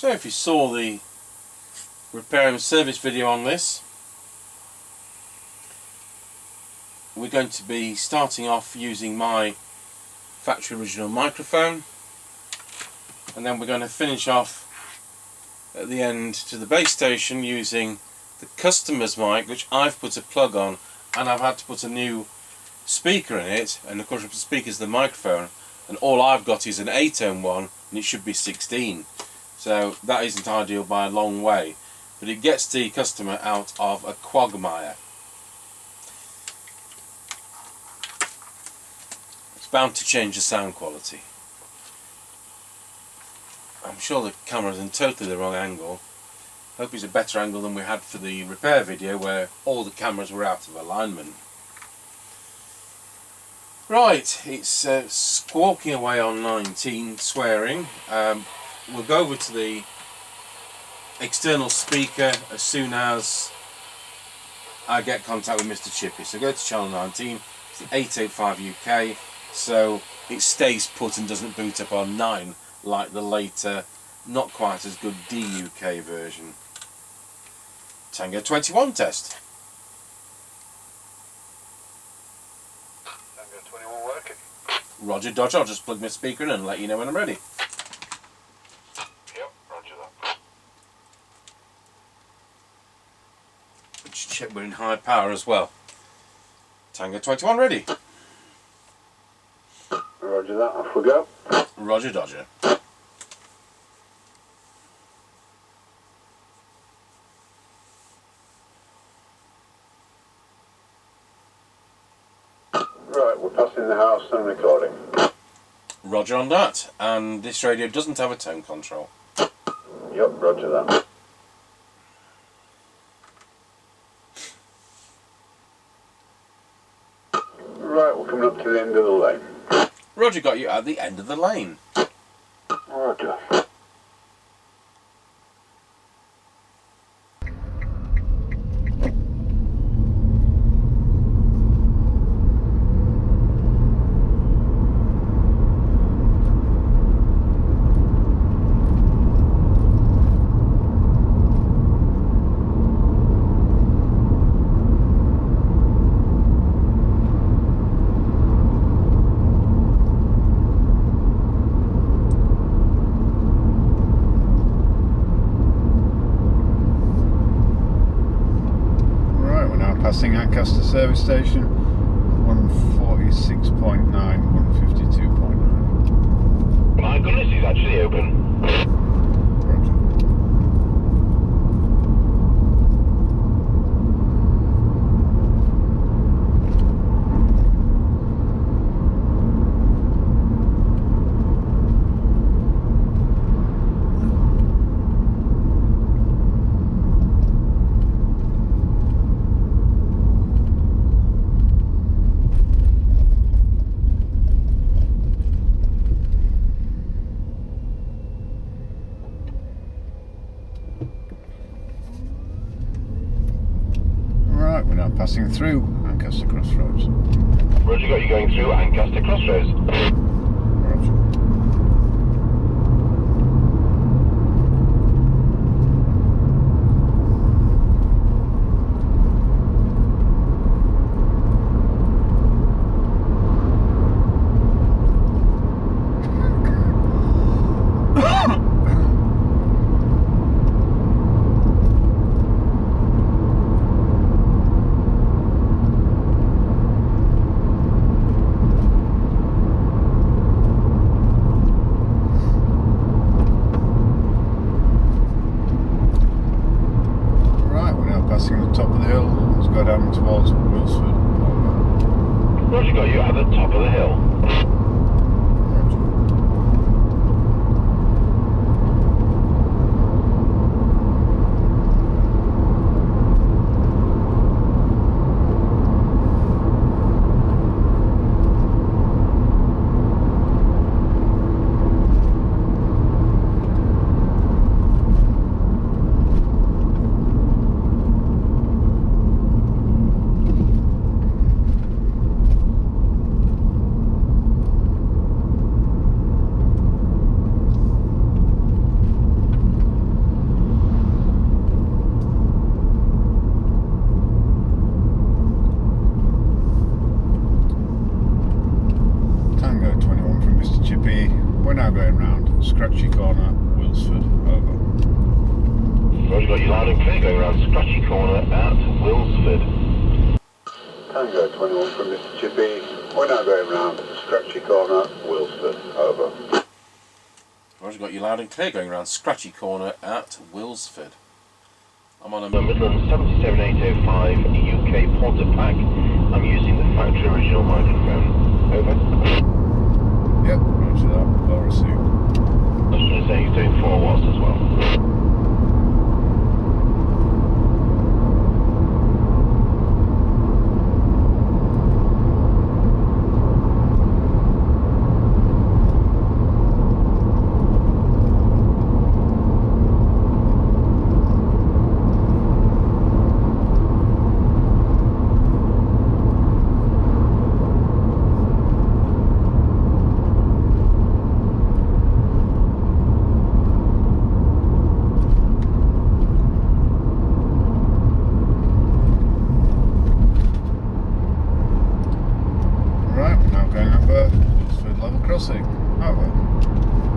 So if you saw the repair and service video on this, we're going to be starting off using my factory original microphone, and then we're going to finish off at the end to the base station using the customer's mic, which I've put a plug on, and I've had to put a new speaker in it, and of course the speaker is the microphone, and all I've got is an 8-ohm one, and it should be 16, so that isn't ideal by a long way, but it gets the customer out of a quagmire. It's bound to change the sound quality. I'm sure the camera's in totally the wrong angle. I hope it's a better angle than we had for the repair video where all the cameras were out of alignment. Right, it's squawking away on 19, swearing. We'll go over to the external speaker as soon as I get contact with Mr Chippie. So go to channel 19, it's the 885 UK, so it stays put and doesn't boot up on 9 like the later, not quite as good DUK version. Tango 21 test. Tango 21 working. Roger Dodger, I'll just plug my speaker in and let you know when I'm ready. Yep, roger that. Just check we're in high power as well. Tango 21 ready. Roger that, off we go. Roger Dodger. Right, we're passing the house and recording. Roger on that, and this radio doesn't have a tone control. Yep, roger that. Right, we're coming up to the end of the lane. Roger got you at the end of the lane. Roger. Passing Ancaster service station, 146.9, 152.9. My goodness, he's actually open. Roger. We're now passing through Ancaster Crossroads. Roger, got you going through Ancaster Crossroads. Roger. we're now going round Scratchy Corner, Wilsford. Over. Roger, got you loud and clear going around Scratchy Corner at Wilsford. Tango 21 from Mr Chippie. We're now going round Scratchy Corner, Wilsford. Over. Roger, got you loud and clear going around Scratchy Corner at Wilsford. I'm on a Midland 77805 UK Port-A-Pak. I'm using the factory original microphone. Over. Yep, roger that. Well received. I was going to say he's doing 4 watts as well. Crossing. Over.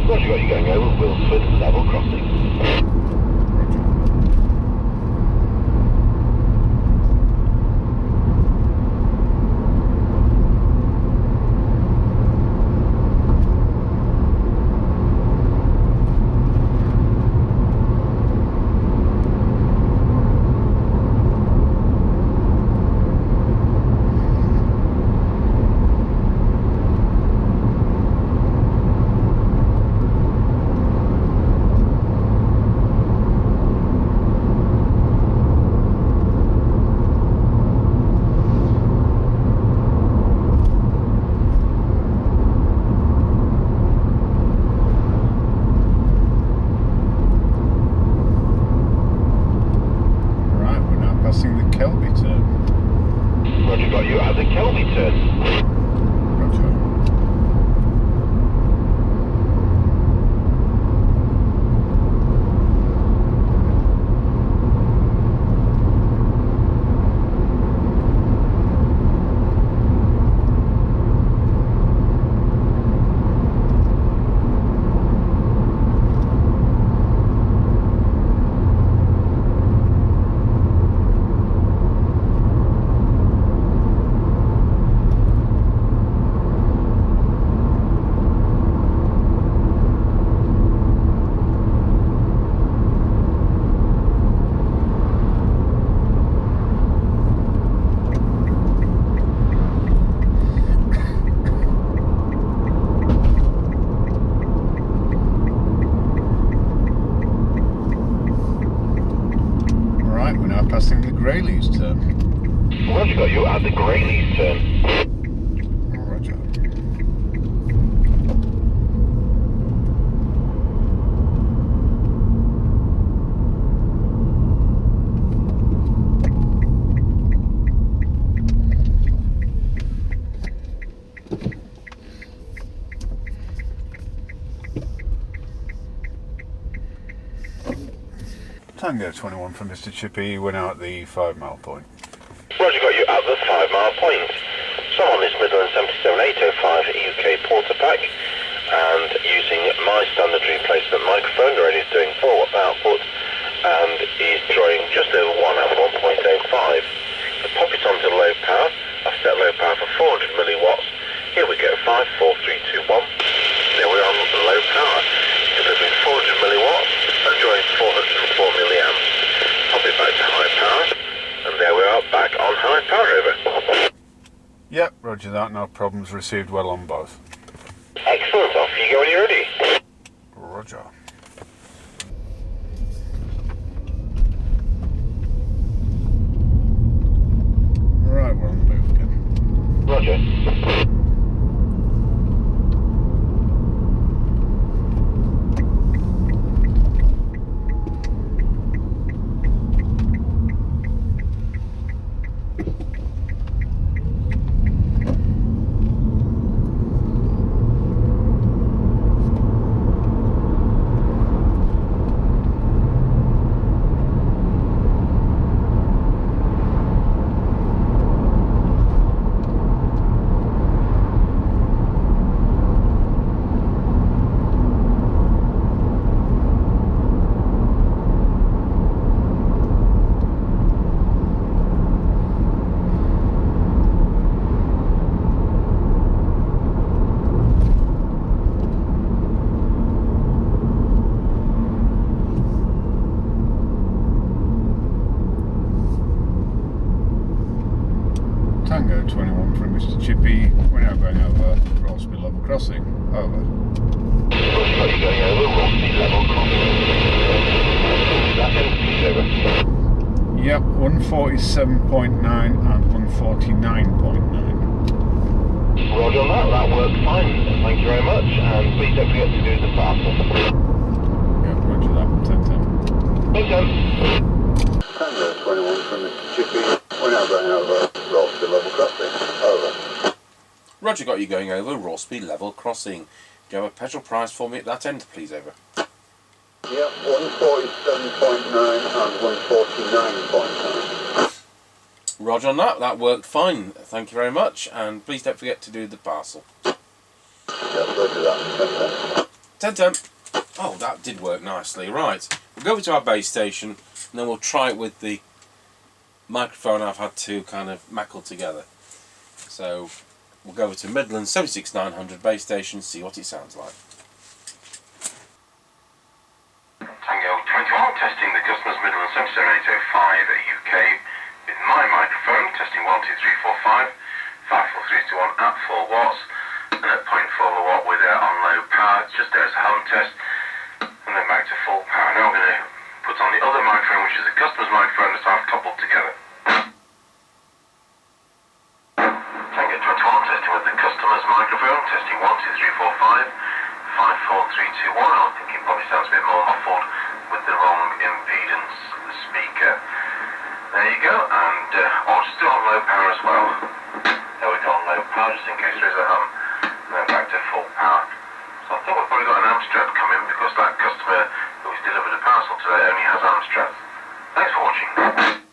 Roger, got you going over Wilsford level crossing. Roger. Roger, got you at the Kelby turn. Roger. Passing the Greyleys turn. Roger, got you at the Greyleys turn. Roger. Tango 21 from Mr Chippie. We're now at the 5 mile point. Roger, got you at the 5 mile point. So on this Midland 77805 UK Port-A-Pak, and using my standard replacement microphone, already is doing 4 watt output and is drawing just over 1 at 1.05. To pop it onto low power, I've set low power for 400 milliwatts. Here we go, 5, 4, 3, 2, 1. There we're on low power, delivering 400 milliwatts and drawing 404 milliamps. Pop it back to high power, and there we are, back on high power. Over. Yep, roger that, no problems, received well on both. Excellent, off you go when you're ready. Roger. Right, we're on the move again. Roger. Mr Chippie, we're now going over roll speed level crossing. Over. Roger, got you going over, roll speed level crossing. That end, please, over. Yep, 147.9 and 149.9. Roger on that, that worked fine. Thank you very much, and please don't forget to do the parcel. Yep, roger that, 10-10. 10-10. Tango 21 from Mr Chippie. We're now going over roll speed level crossing. Over. Roger, got you going over raw speed level crossing. Do you have a petrol price for me at that end, please? Over. Yep, 147.9 and 149.9. Roger on that, that worked fine. Thank you very much, and please don't forget to do the parcel. Yep, roger that, 10-10. 10-10. Oh, that did work nicely. Right, we'll go over to our base station, and then we'll try it with the microphone I've had to kind of mackle together. So we'll go over to Midland 76900 base station, see what it sounds like. Tango 21, testing the customer's Midland 77805 UK with my microphone, testing 1, 2, 3, 4, 5, 5, 4, 3, 2, 1 at 4 watts, and at 0.4 watt with on low power, just there as a home test, and then back to full power. Now I'm going to put on the other microphone, which is the customer's microphone that I've coupled together. Tango 21, testing with the customer's microphone, testing 1, 2, 3, 4, 5, 5, 4, 3, 2, 1. I think it probably sounds a bit more muffled with the wrong impedance speaker. There you go, and still on low power as well. There we go, on low power, just in case there is a hum, and then back to full power. So I think we've probably got an amp strap coming because that customer who's delivered a parcel today only has amp straps. Thanks for watching.